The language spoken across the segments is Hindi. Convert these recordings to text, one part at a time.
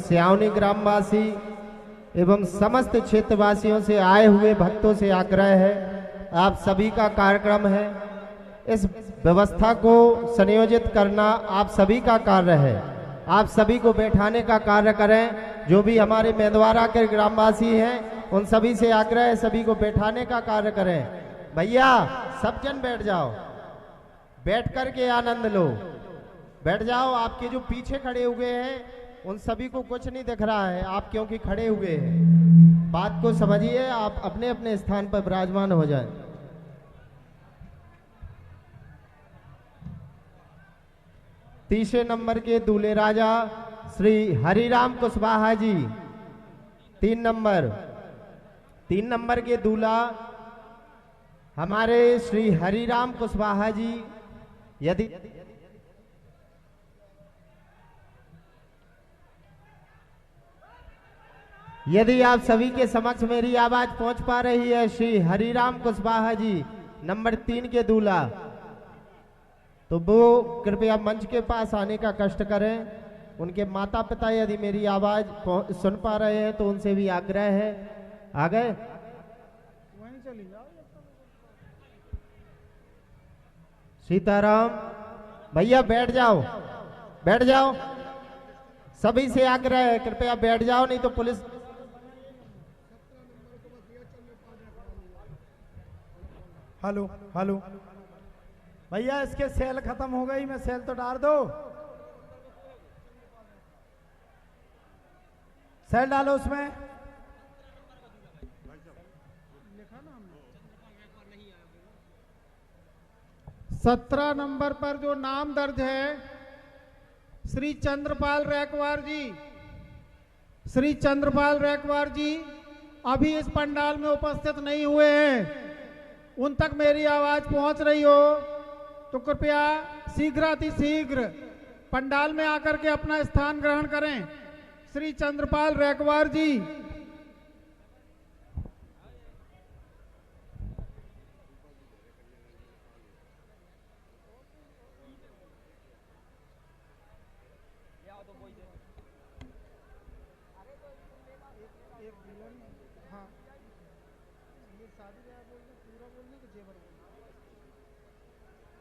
सियावनी ग्रामवासी एवं समस्त क्षेत्रवासियों से आए हुए भक्तों से आग्रह है, आप सभी का कार्यक्रम है, इस व्यवस्था को संयोजित करना आप सभी का कार्य है। आप सभी को बैठाने का कार्य करें। जो भी हमारे मेंदवारा के ग्रामवासी हैं उन सभी से आग्रह है, सभी को बैठाने का कार्य करें। भैया सब जन बैठ जाओ, बैठ करके आनंद लो, बैठ जाओ। आपके जो पीछे खड़े हुए हैं उन सभी को कुछ नहीं दिख रहा है, आप क्योंकि खड़े हुए हैं। बात को समझिए, आप अपने अपने स्थान पर विराजमान हो जाएं। तीसरे नंबर के दूल्हे राजा श्री हरिराम कुशवाहा जी, 3 नंबर के दूल्हा हमारे श्री हरिराम कुशवाहा जी। यदि आप सभी के समक्ष मेरी आवाज पहुंच पा रही है, श्री हरिराम कुशवाहा जी नंबर 3 के दूल्हा, तो वो कृपया मंच के पास आने का कष्ट करें। उनके माता पिता यदि मेरी आवाज सुन पा रहे हैं तो उनसे भी आग्रह है, आ गए। सीताराम भैया बैठ जाओ, बैठ जाओ, सभी से आग्रह है कृपया बैठ जाओ, नहीं तो पुलिस। हेलो हेलो भैया, इसके सेल खत्म हो गई, मैं सेल तो डाल दो, सेल डालो उसमें। 17 नंबर पर जो नाम दर्ज है श्री चंद्रपाल रैकवार जी, श्री चंद्रपाल रैकवार जी अभी इस पंडाल में उपस्थित नहीं हुए हैं। उन तक मेरी आवाज पहुंच रही हो तो कृपया शीघ्रातिशीघ्र पंडाल में आकर के अपना स्थान ग्रहण करें। श्री चंद्रपाल रैकवार जी।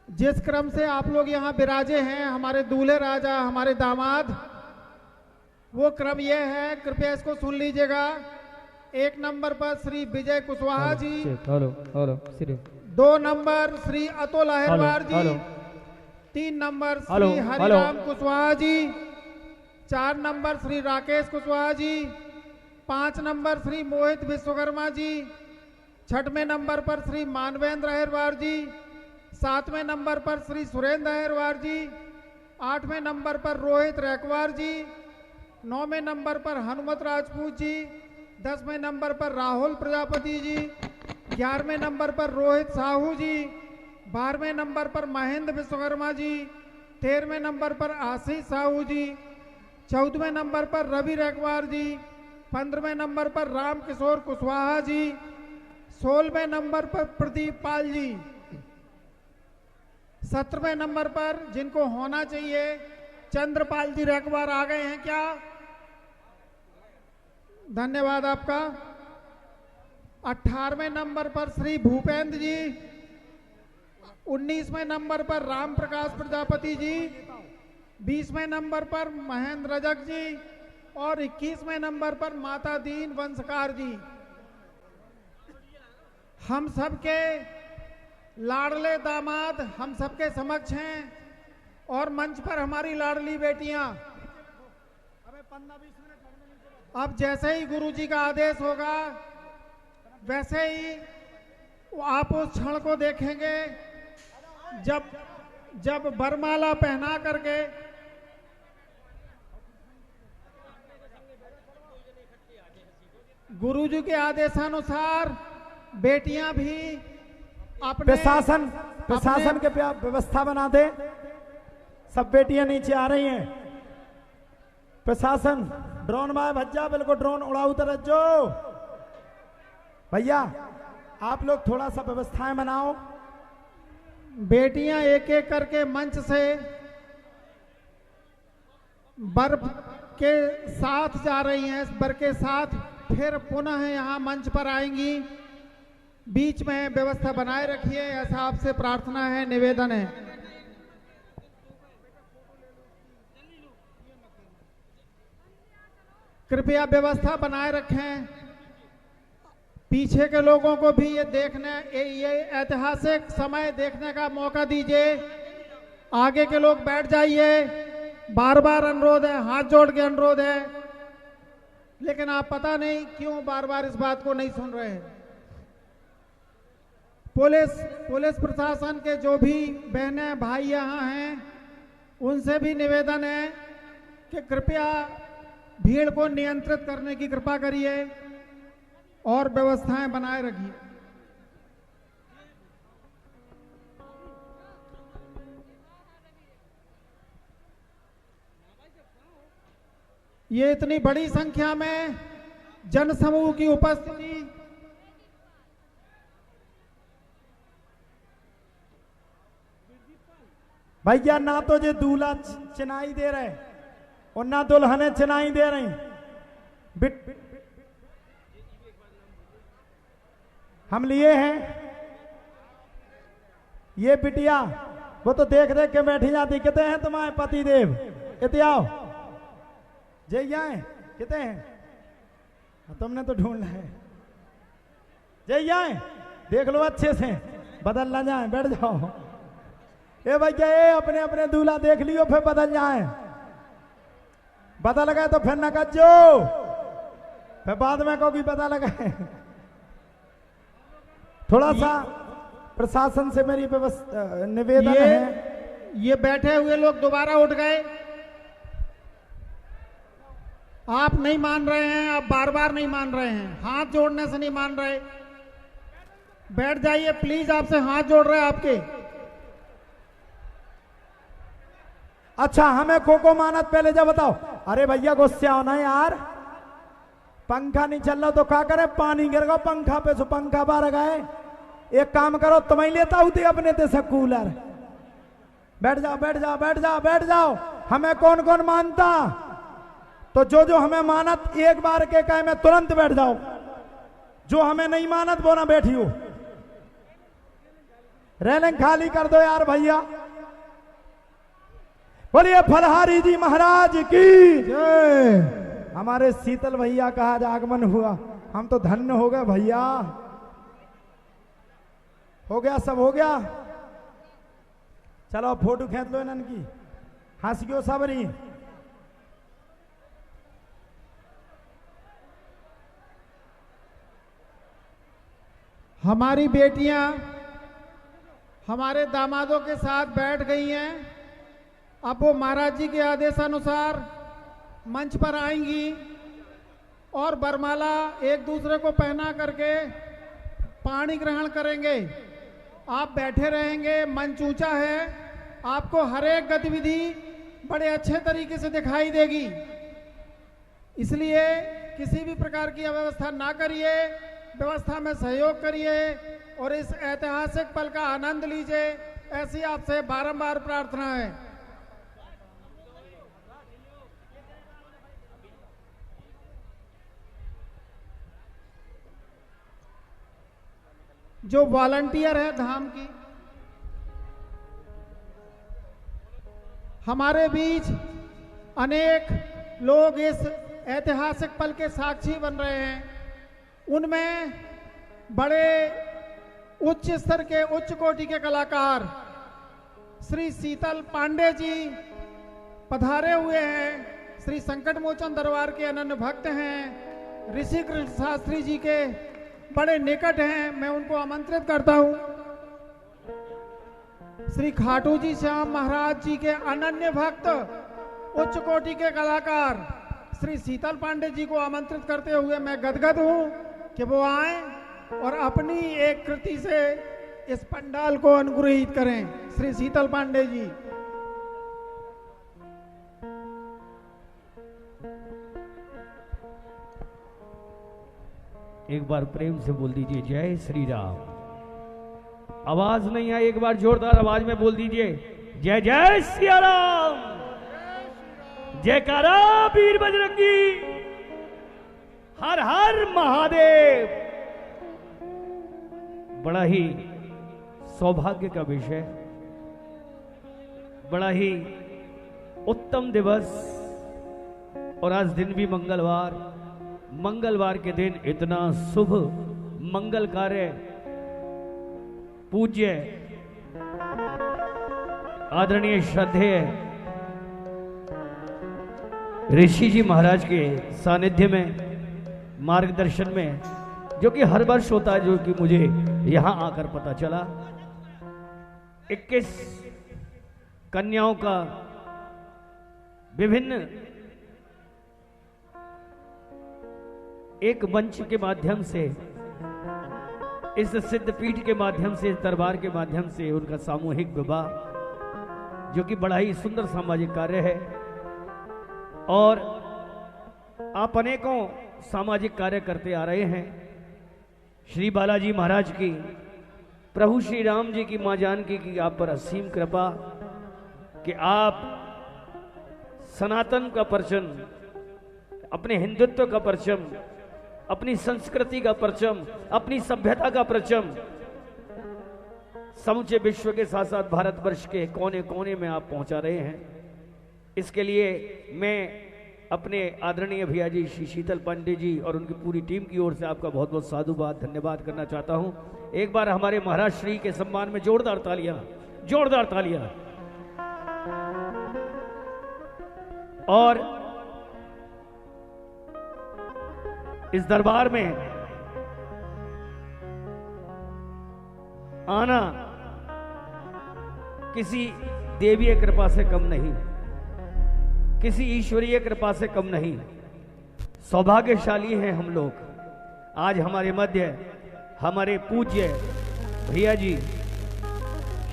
जिस क्रम से आप लोग यहाँ विराजे हैं, हमारे दूल्हे राजा, हमारे दामाद, वो क्रम ये है, कृपया इसको सुन लीजिएगा। 1 नंबर पर श्री विजय कुशवाहा जी, 2 नंबर श्री अतुल अहिरवार जी, 3 number Shri Hariram Kushwaha ji, 4 number Shri Rakesh Kushwaha ji, 5 number Shri मोहित विश्वकर्मा जी, 6वें नंबर पर श्री मानवेंद्र अहिरवार जी, 7वें नंबर पर श्री सुरेंद्र अहिरवार जी, 8वें नंबर पर रोहित रैकवार जी, 9वें नंबर पर हनुमत राजपूत जी, 10वें नंबर पर राहुल प्रजापति जी, 11वें नंबर पर रोहित साहू जी, 12वें नंबर पर महेंद्र विश्वकर्मा जी, 13वें नंबर पर आशीष साहू जी, 14वें नंबर पर रवि रैकवार जी, 15वें नंबर पर राम किशोर कुशवाहा जी, 16वें नंबर पर प्रदीप पाल जी, 17वें नंबर पर जिनको होना चाहिए चंद्रपाल जी रैकवार आ गए हैं क्या? धन्यवाद आपका। 18वें नंबर पर श्री भूपेंद्र जी, 19वें नंबर पर राम प्रकाश प्रजापति जी, 20वें नंबर पर महेंद्र रजक जी और 21वें नंबर पर माता दीन वंशकार जी। हम सबके लाडले दामाद हम सबके समक्ष हैं और मंच पर हमारी लाडली बेटियां। अब जैसे ही गुरुजी का आदेश होगा वैसे ही आप उस क्षण को देखेंगे जब बरमाला पहना करके गुरुजी के आदेशानुसार बेटियां भी अपने प्रशासन के व्यवस्था बना दे। सब बेटियां नीचे आ रही हैं। प्रशासन ड्रोन में भज्जा, बिल्कुल ड्रोन उड़ाऊ तरह जो भैया आप लोग थोड़ा सा व्यवस्थाएं बनाओ। बेटियां एक एक करके मंच से के साथ जा रही हैं, इस वर के साथ फिर पुनः यहाँ मंच पर आएंगी। बीच में व्यवस्था बनाए रखिए, ऐसा आपसे प्रार्थना है, निवेदन है। कृपया व्यवस्था बनाए रखें। पीछे के लोगों को भी ये ऐतिहासिक समय देखने का मौका दीजिए। आगे के लोग बैठ जाइए। बार बार अनुरोध है, हाथ जोड़ के अनुरोध है, लेकिन आप पता नहीं क्यों बार बार इस बात को नहीं सुन रहे हैं। पुलिस प्रशासन के जो भी बहनें भाई यहाँ हैं, उनसे भी निवेदन है कि कृपया भीड़ को नियंत्रित करने की कृपा करिए और व्यवस्थाएं बनाए रखिए। ये इतनी बड़ी संख्या में जनसमूह की उपस्थिति भैया, ना तो ये दूल्हा चिनाई दे रहे और ना दुल्हने चिनाई दे रही। हम लिए हैं ये बिटिया, वो तो देख देख के बैठी जाती। कितने हैं तुम्हारे पति देव? इतने आओ, जय आए। कितने हैं? तुमने तो ढूंढना है। जय आए, देख लो अच्छे से, बदल ना जाए। बैठ जाओ। ए भैया, ये अपने अपने दूल्हा देख लियो, फिर बदल जाए। बदल गए तो फिर न कजो, फिर बाद में को भी पता लगे। थोड़ा सा प्रशासन से मेरी निवेदन है। ये बैठे हुए लोग दोबारा उठ गए। आप नहीं मान रहे हैं, आप बार बार नहीं मान रहे हैं, हाथ जोड़ने से नहीं मान रहे। बैठ जाइए प्लीज, आपसे हाथ जोड़ रहे हैं आपके। अच्छा, हमें को मानत पहले जब बताओ। अरे भैया, गुस्से आओ ना यार। पंखा नहीं चल रहा तो क्या करे? पानी गिर गया पंखा पे, सो पंखा बाहर गए। एक काम करो, तुम्हें लेता हूं अपने ते से कूलर। बैठ जाओ, बैठ जाओ, बैठ जाओ, बैठ जाओ। हमें कौन कौन मानता? तो जो हमें मानत एक बार के कहे में तुरंत बैठ जाओ। जो हमें नहीं मानत वो ना बैठियो। रेलिंग खाली कर दो यार भैया। बोलिए फलहारी जी महाराज की जय। हमारे शीतल भैया का आज आगमन हुआ, हम तो धन्य हो गए भैया। हो गया, सब हो गया। चलो फोटो खींच लो इनकी। हंस गयो सब नहीं। हमारी बेटियां हमारे दामादों के साथ बैठ गई हैं। अब वो महाराज जी के आदेशानुसार मंच पर आएंगी और बरमाला एक दूसरे को पहना करके पानी ग्रहण करेंगे। आप बैठे रहेंगे, मंच ऊंचा है, आपको हर एक गतिविधि बड़े अच्छे तरीके से दिखाई देगी। इसलिए किसी भी प्रकार की अव्यवस्था ना करिए, व्यवस्था में सहयोग करिए और इस ऐतिहासिक पल का आनंद लीजिए, ऐसी आपसे बारंबार प्रार्थना है। जो वॉलंटियर है धाम की, हमारे बीच अनेक लोग इस ऐतिहासिक पल के साक्षी बन रहे हैं। उनमें बड़े उच्च स्तर के, उच्च कोटि के कलाकार श्री शीतल पांडे जी पधारे हुए हैं। श्री संकट मोचन दरबार के अनन्य भक्त हैं, ऋषि कृष्ण शास्त्री जी के बड़े निकट हैं। मैं उनको आमंत्रित करता हूं। श्री खाटू जी श्याम महाराज जी के अनन्य भक्त, उच्च कोटि के कलाकार श्री शीतल पांडे जी को आमंत्रित करते हुए मैं गदगद हूं कि वो आए और अपनी एक कृति से इस पंडाल को अनुग्रहित करें। श्री शीतल पांडे जी। एक बार प्रेम से बोल दीजिए जय श्री राम। आवाज नहीं है, एक बार जोरदार आवाज में बोल दीजिए जय जय श्री राम। जयकारा वीर बजरंगी, हर हर महादेव। बड़ा ही सौभाग्य का विषय, बड़ा ही उत्तम दिवस, और आज दिन भी मंगलवार के दिन इतना शुभ मंगल कार्य पूज्य आदरणीय श्रद्धेय ऋषि जी महाराज के सानिध्य में, मार्गदर्शन में, जो कि हर वर्ष होता है, जो कि मुझे यहां आकर पता चला। 21 कन्याओं का विभिन्न एक मंच के माध्यम से, इस सिद्ध पीठ के माध्यम से, इस दरबार के माध्यम से उनका सामूहिक विवाह, जो कि बड़ा ही सुंदर सामाजिक कार्य है। और आप अनेकों सामाजिक कार्य करते आ रहे हैं। श्री बालाजी महाराज की, प्रभु श्री राम जी की, मां जानकी की आप पर असीम कृपा कि आप सनातन का परचम, अपने हिंदुत्व का परचम, अपनी संस्कृति का परचम, अपनी सभ्यता का परचम समूचे विश्व के साथ साथ भारतवर्ष के कोने कोने में आप पहुंचा रहे हैं। इसके लिए मैं अपने आदरणीय भैया जी श्री शीतल पांडे जी और उनकी पूरी टीम की ओर से आपका बहुत बहुत साधुवाद, धन्यवाद करना चाहता हूं। एक बार हमारे महाराज श्री के सम्मान में जोरदार तालियां, जोरदार तालियां। और इस दरबार में आना किसी देवीय कृपा से कम नहीं, किसी ईश्वरीय कृपा से कम नहीं। सौभाग्यशाली हैं हम लोग। आज हमारे मध्य हमारे पूज्य भैया जी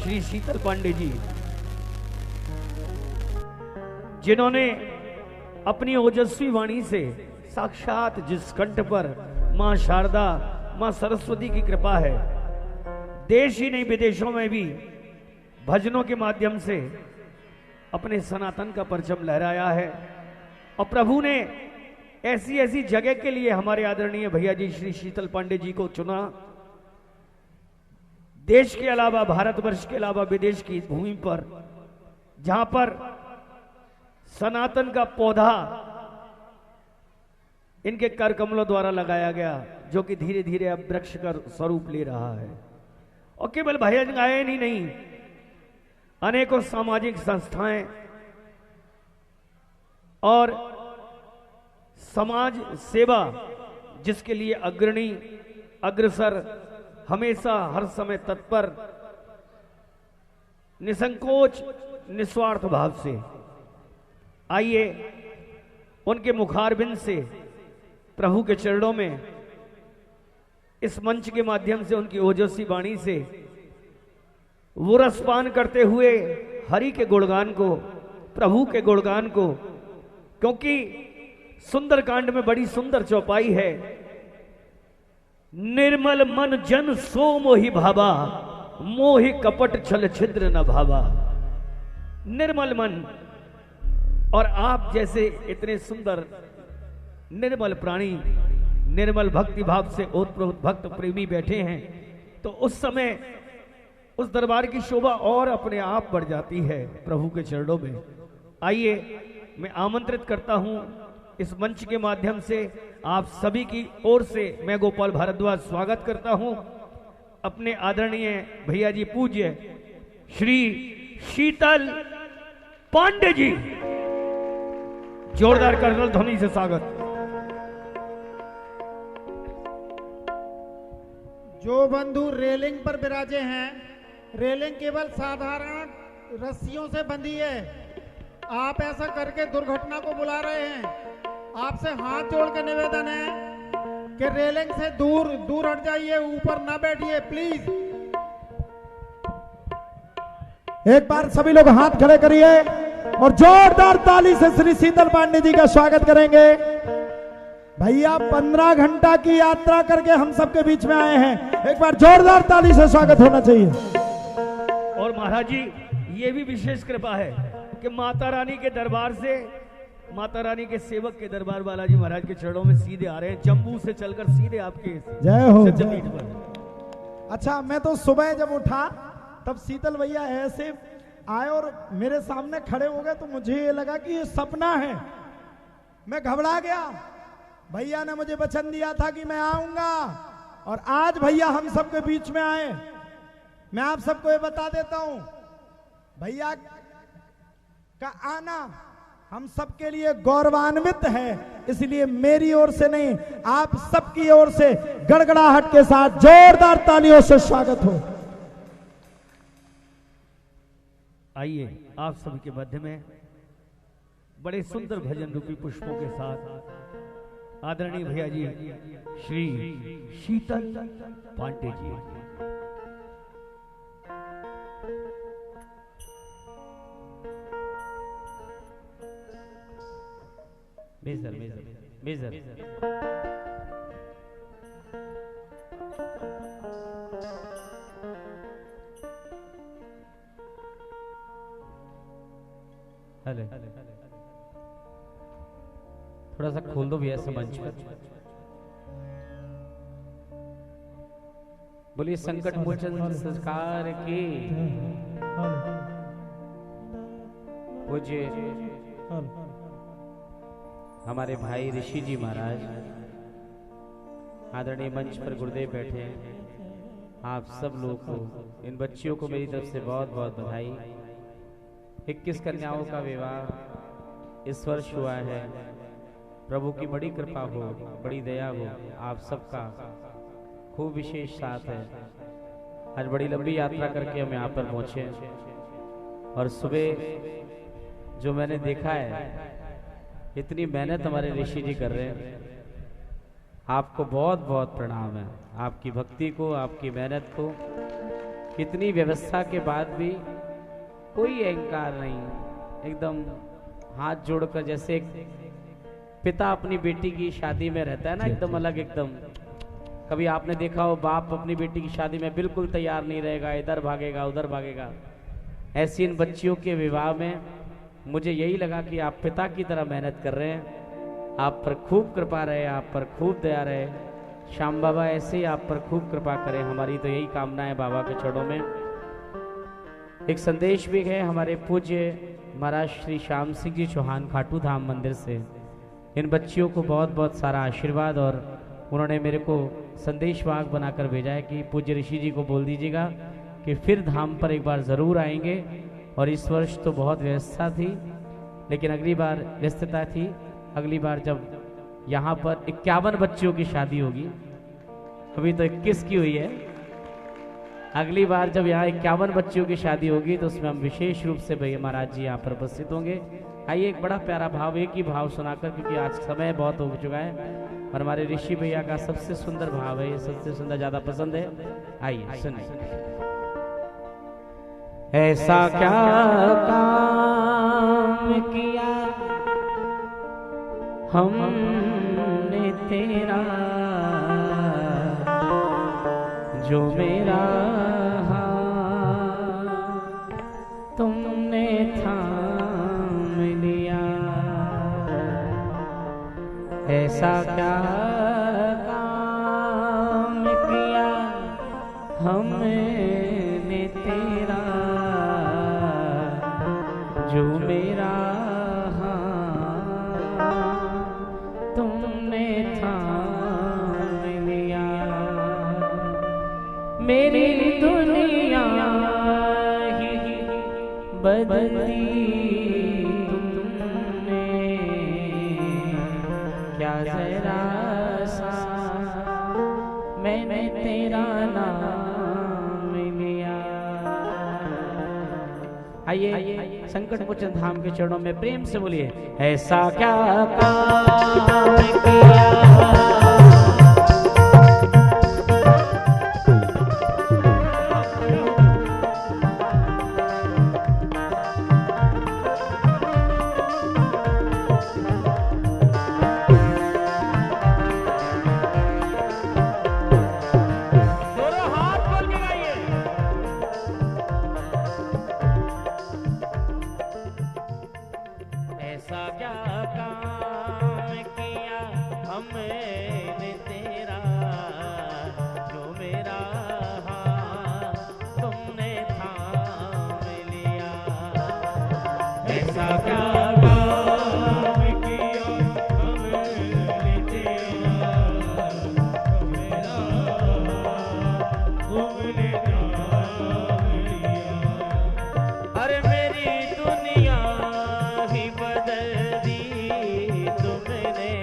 श्री शीतल पांडे जी, जिन्होंने अपनी ओजस्वी वाणी से साक्षात जिस कंठ पर मां शारदा, मां सरस्वती की कृपा है, देश ही नहीं विदेशों में भी भजनों के माध्यम से अपने सनातन का परचम लहराया है। और प्रभु ने ऐसी ऐसी जगह के लिए हमारे आदरणीय भैया जी श्री शीतल पांडे जी को चुना। देश के अलावा, भारतवर्ष के अलावा विदेश की भूमि पर, जहां पर सनातन का पौधा इनके कर कमलों द्वारा लगाया गया, जो कि धीरे धीरे अब वृक्ष का स्वरूप ले रहा है। और केवल भजन गायन ही नहीं, अनेकों सामाजिक संस्थाएं और समाज सेवा, जिसके लिए अग्रणी, अग्रसर, हमेशा हर समय तत्पर, निसंकोच, निस्वार्थ भाव से, आइए उनके मुखारबिंद से, प्रभु के चरणों में, इस मंच के माध्यम से, उनकी ओजस्वी वाणी से वो रसपान करते हुए हरि के गुणगान को, प्रभु के गुणगान को, क्योंकि सुंदरकांड में बड़ी सुंदर चौपाई है। निर्मल मन जन सो मोहि भावा, मोहि कपट छल छिद्र न भावा। निर्मल मन, और आप जैसे इतने सुंदर निर्मल प्राणी, निर्मल भक्ति भाव से ओतप्रोत भक्त प्रेमी बैठे हैं, तो उस समय उस दरबार की शोभा और अपने आप बढ़ जाती है प्रभु के चरणों में। आइए, मैं आमंत्रित करता हूं इस मंच के माध्यम से आप सभी की ओर से मैं गोपाल भारद्वाज स्वागत करता हूं अपने आदरणीय भैया जी पूज्य श्री शीतल पांडे जी। जोरदार करतल ध्वनि से स्वागत। जो बंधु रेलिंग पर विराजे हैं, रेलिंग केवल साधारण रस्सियों से बंधी है। आप ऐसा करके दुर्घटना को बुला रहे हैं। आपसे हाथ जोड़ के निवेदन है कि रेलिंग से दूर दूर हट जाइए, ऊपर ना बैठिए प्लीज। एक बार सभी लोग हाथ खड़े करिए और जोरदार ताली से श्री शीतल पांडे जी का स्वागत करेंगे। भैया 15 घंटा की यात्रा करके हम सबके बीच में आए हैं, एक बार जोरदार ताली से स्वागत होना चाहिए। और महाराज जी, ये भी विशेष कृपा है कि माता रानी के दरबार से माता रानी के सेवक के दरबार बालाजी महाराज के चरणों में सीधे आ रहे हैं, जम्मू से चलकर सीधे आपके जय हो सिद्धपीठ पर। अच्छा, मैं तो सुबह जब उठा तब शीतल भैया ऐसे आए और मेरे सामने खड़े हो गए तो मुझे ये लगा कि ये सपना है। मैं घबरा गया। भैया ने मुझे वचन दिया था कि मैं आऊंगा और आज भैया हम सबके बीच में आए। मैं आप सबको ये बता देता हूं, भैया का आना हम सबके लिए गौरवान्वित है, इसलिए मेरी ओर से नहीं आप सबकी ओर से गड़गड़ाहट के साथ जोरदार तालियों से स्वागत हो। आइए आप सभी के मध्य में बड़े सुंदर भजन रूपी पुष्पों के साथ आदरणीय भैया जी श्री शीतल Pandey ji. Major major major hello, थोड़ा सा खोल दो भैया मंच पर। बोलिए संकट मोचन संस्कार की पूज्य हमारे भाई ऋषि जी महाराज आदरणीय मंच पर गुरुदेव बैठे हैं। आप सब लोगों को, इन बच्चियों को मेरी तरफ से बहुत बहुत बधाई। 21 कन्याओं का विवाह इस वर्ष हुआ है। प्रभु की बड़ी कृपा हो, बड़ी दया हो, आप सबका खूब विशेष साथ है। आज बड़ी लंबी यात्रा करके हम यहाँ पर पहुंचे और सुबह जो मैंने देखा है, इतनी मेहनत हमारे ऋषि जी कर रहे हैं। आपको बहुत बहुत प्रणाम है, आपकी भक्ति को, आपकी मेहनत को। इतनी व्यवस्था के बाद भी कोई अहंकार नहीं, एकदम हाथ जोड़कर, जैसे एक पिता अपनी बेटी की शादी में रहता है ना, एकदम अलग। एकदम कभी आपने देखा हो बाप अपनी बेटी की शादी में बिल्कुल तैयार नहीं रहेगा, इधर भागेगा उधर भागेगा। ऐसी इन बच्चियों के विवाह में मुझे यही लगा कि आप पिता की तरह मेहनत कर रहे हैं। आप पर खूब कृपा रहे, आप पर खूब दया रहे। श्याम बाबा ऐसे ही आप पर खूब कृपा करें, हमारी तो यही कामना है बाबा के चरणों में। एक संदेश भी है हमारे पूज्य महाराज श्री श्याम सिंह जी चौहान खाटू धाम मंदिर से। इन बच्चियों को बहुत बहुत सारा आशीर्वाद, और उन्होंने मेरे को संदेश वाहक बनाकर भेजा है कि पूज्य ऋषि जी को बोल दीजिएगा कि फिर धाम पर एक बार ज़रूर आएंगे। और इस वर्ष तो बहुत व्यवस्था थी, लेकिन अगली बार व्यस्तता थी। अगली बार जब यहाँ पर 51 बच्चियों की शादी होगी, अभी तो 21 की हुई है। अगली बार जब यहाँ 51 बच्चियों की शादी होगी तो उसमें हम विशेष रूप से भैया महाराज जी यहाँ पर उपस्थित होंगे। आइए एक बड़ा प्यारा भाव, एक ही भाव सुनाकर, क्योंकि आज समय बहुत हो चुका है और हमारे ऋषि भैया का सबसे सुंदर भाव है, ये सबसे सुंदर ज़्यादा पसंद है। आइए सुनिए। ऐसा क्या काम किया हमने तेरा, जो मेरा तुमने थाम लिया। ऐसा क्या काम किया हमने तेरा, जो मेरा तुमने थाम लिया। मेरी दुनिया ही बदली तुमने, क्या जरा सा मैंने तेरा नाम लिया। आइए संकट मोचन धाम के चरणों में प्रेम से बोलिए, ऐसा क्या काम किया। ऐसा क्या मैंने तेरा जो मेरा हाथ तुमने थाम लिया। ऐसा क्या काम किया हमने तेरा जो मेरा हाथ तुमने थाम लिया। अरे मेरी दुनिया ही बदल दी तुमने,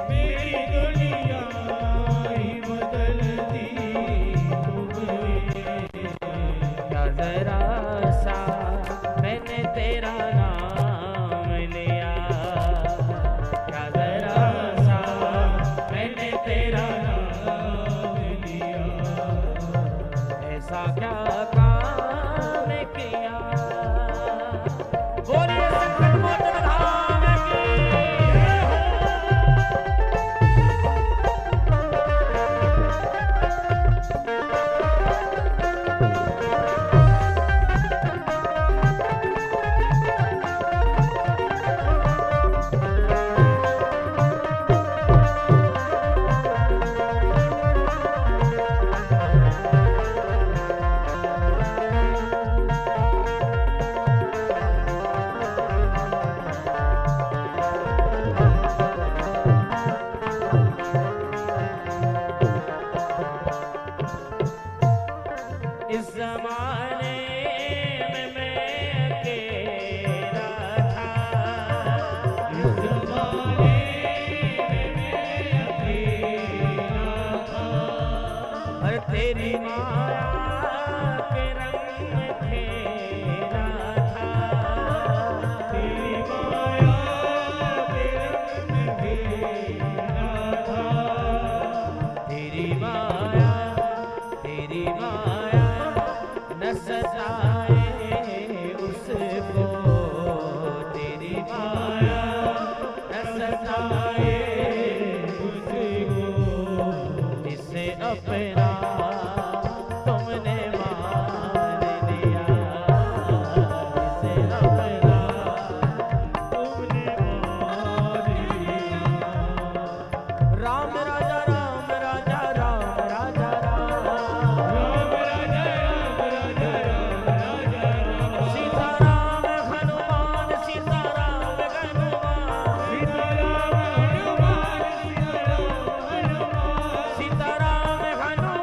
मेरी दुनिया ही बदल दी तुमने। क्या जरा सा मैंने तेरा नाम लिया, क्या जरा सा मैंने तेरा नाम लिया। ऐसा क्या काम किया। बोलिए संकट मोचन धाम की जय हो। इस जमाने में मैं अकेला था, इस जमाने में मैं अकेला था। और तेरी माया के रंग में खेला था, तेरी माया के रंग में खेला था। तेरी माया न सजाए उसको, तेरी माया न सजाए उसको। इसे अपना तुमने मान लिया, इसे अपना तुमने मान लिया। राम राजा राम राजा राम राजा राम, राम राजा राम राजा राम राजा राम। सीताराम हनुमान सीताराम हनुमान, सीताराम हनुमान सीताराम हनुमान, सीताराम हनुमान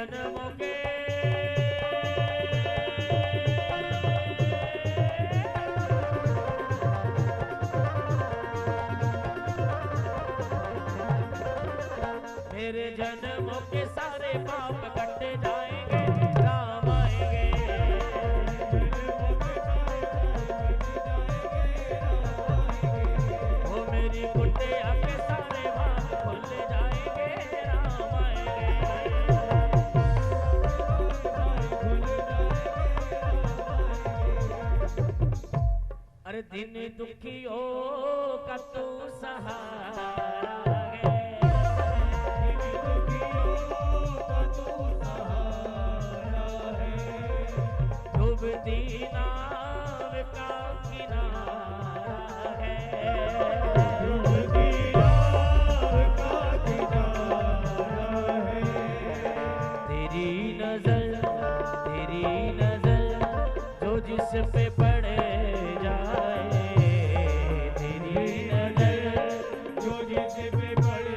जन्मों के मेरे जन्मों के सारे पाप कट जाएंगे, राम आएंगे। वो मेरी कुटिया के सारे भाग खुल जाएंगे, राम आएंगे। अरे दिन दुखियों का तू सहारा है, डूबती नाव का किनारा है, डूबती नाव का किनारा है। तेरी नजर जो जिस पे पड़ जाए, तेरी नजर जो जिस पे पड़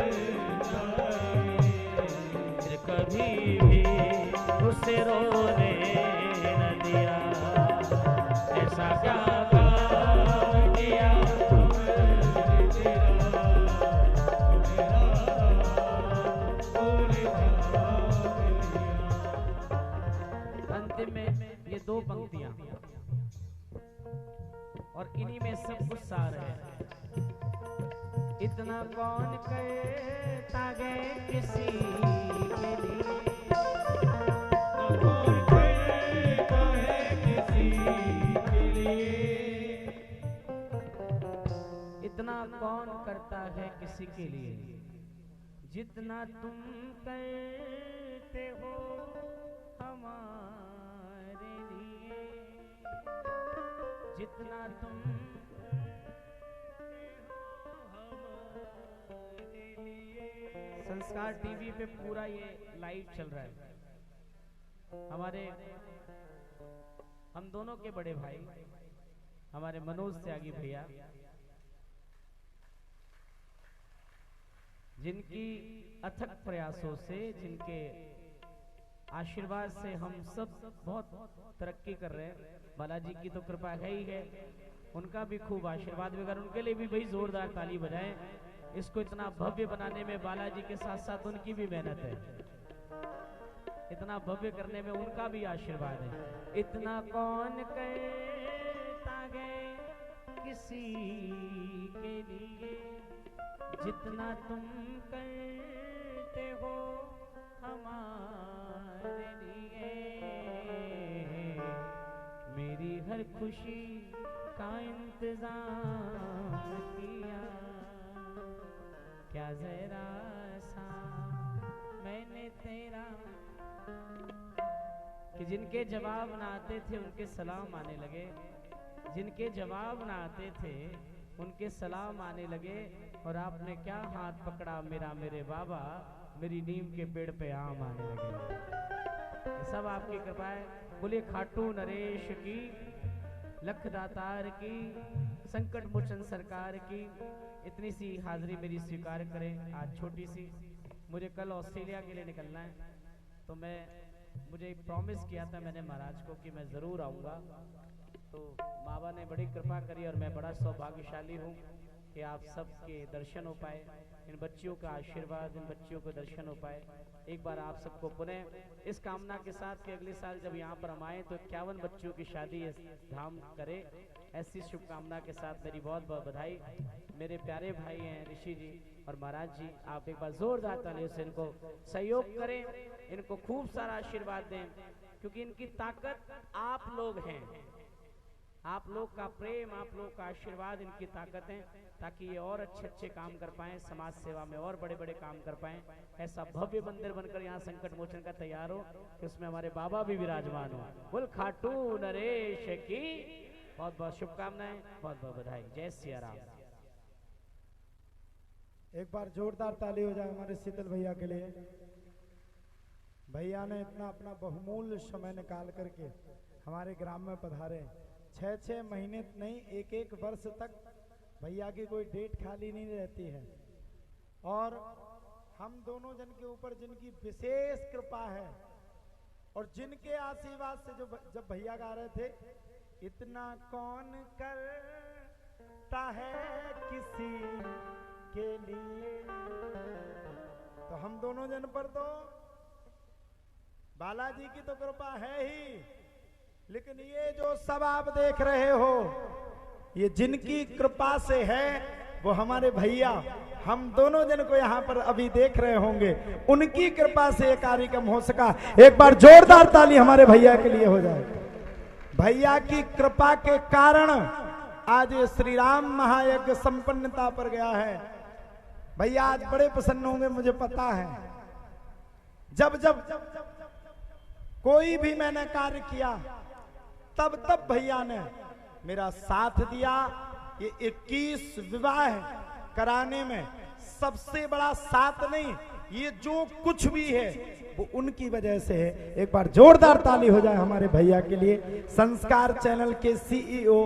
जाए, फिर कभी भी उसे रोने न दिया। ऐसा क्या काम किया हमने तेरा, अंतिम में ये दो पंक्तियां और इन्हीं में सब कुछ सार है। इतना कौन कहता है किसी के लिए, कौन कहता है किसी के लिए, इतना कौन करता है किसी के लिए, जितना तुम करते हो हमारे लिए, जितना तुम संस्कार टीवी पे पूरा ये लाइव चल रहा है। हमारे हम दोनों के बड़े भाई हमारे मनोज त्यागी भैया, जिनकी अथक प्रयासों से, जिनके आशीर्वाद से हम सब बहुत तरक्की कर रहे हैं। बालाजी की तो कृपा है ही है, उनका भी खूब आशीर्वाद वगैरह, उनके लिए भी भाई जोरदार ताली बजाएं। इसको इतना भव्य बनाने में बालाजी के साथ साथ उनकी भी मेहनत है, इतना भव्य करने में उनका भी आशीर्वाद है। इतना कौन कहता है किसी के लिए, जितना तुम करते हो हमारे लिए, मेरी हर खुशी का इंतजाम किया, क्या जरा सा मैंने तेरा, कि जिनके जवाब ना आते थे उनके सलाम आने लगे, जिनके जवाब ना आते थे उनके सलाम आने लगे। और आपने क्या हाथ पकड़ा मेरा मेरे बाबा, मेरी नीम के पेड़ पे आम आने लगे। ये सब आपकी कृपा है। बोले खाटू नरेश की, लख दातार की, संकट मोचन सरकार की। इतनी सी हाजिरी मेरी स्वीकार करें आज छोटी सी। मुझे कल ऑस्ट्रेलिया के लिए निकलना है, तो मुझे एक प्रॉमिस किया था मैंने महाराज को कि मैं ज़रूर आऊँगा। तो बाबा ने बड़ी कृपा करी और मैं बड़ा सौभाग्यशाली हूँ कि आप सबके दर्शन हो पाए, इन बच्चियों का आशीर्वाद, इन बच्चियों को दर्शन हो पाए। एक बार आप सबको पुनः इस कामना के साथ कि अगले साल जब यहाँ पर हम आए तो 51 बच्चियों की शादी धाम करे, ऐसी शुभकामना के साथ मेरी बहुत बहुत बधाई। मेरे प्यारे भाई हैं ऋषि जी और महाराज जी, आप एक बार जोरदार तालियों से इनको सहयोग करें, इनको खूब सारा आशीर्वाद दें, क्योंकि इनकी ताकत आप लोग हैं, आप लोग का प्रेम, आप लोग का आशीर्वाद इनकी ताकत है, ताकि ये और अच्छे अच्छे काम कर पाएं, समाज सेवा में और बड़े बड़े काम कर पाएं। ऐसा भव्य मंदिर बनकर यहाँ संकट मोचन का तैयार हो कि उसमें हमारे बाबा भी विराजमान हो। बोल खाटू नरेश की बहुत बहुत शुभकामनाएं, बहुत बहुत बधाई। जय सिया राम। एक बार जोरदार ताली हो जाए हमारे शीतल भैया के लिए। भैया ने इतना अपना बहुमूल्य समय निकाल करके हमारे ग्राम में पधारे। 6-6 महीने नहीं, एक वर्ष तक भैया की कोई डेट खाली नहीं रहती है। और हम दोनों जन के ऊपर जिनकी विशेष कृपा है और जिनके आशीर्वाद से जो जब भैया गा रहे थे, इतना कौन करता है किसी के लिए, तो हम दोनों जन पर तो बालाजी की तो कृपा है ही, लेकिन ये जो सब आप देख रहे हो, ये जिनकी कृपा से है वो हमारे भैया, हम दोनों जन को यहाँ पर अभी देख रहे होंगे, उनकी कृपा से ये कार्यक्रम हो सका। एक बार जोरदार ताली हमारे भैया के लिए हो जाए। भैया की कृपा के कारण आज ये श्री राम महायज्ञ संपन्नता पर गया है। भैया आज बड़े प्रसन्न होंगे, मुझे पता है। जब जब कोई भी मैंने कार्य किया, तब तब भैया ने मेरा साथ दिया। ये 21 विवाह कराने में सबसे बड़ा साथ नहीं, ये जो कुछ भी है वो उनकी वजह से है। एक बार जोरदार ताली हो जाए हमारे भैया के लिए। संस्कार चैनल के सीईओ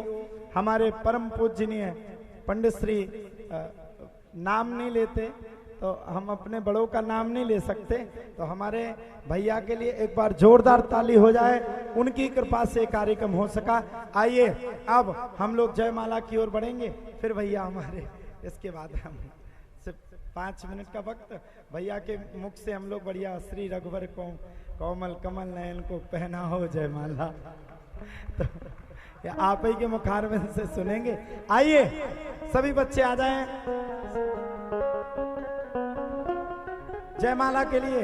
हमारे परम पूजनीय पंडित श्री, नाम नहीं लेते तो हम अपने बड़ों का नाम नहीं ले सकते, तो हमारे भैया के लिए एक बार जोरदार ताली हो जाए। उनकी कृपा से कार्यक्रम हो सका। आइए अब हम लोग जयमाला की ओर बढ़ेंगे, फिर भैया हमारे, इसके बाद हम सिर्फ 5 मिनट का वक्त भैया के मुख से हम लोग बढ़िया श्री रघुवर को कोमल कमल नयन को पहना हो जयमाला, तो आप ही के मुखारविंद से सुनेंगे। आइए सभी बच्चे आ जाएं जयमाला के लिए।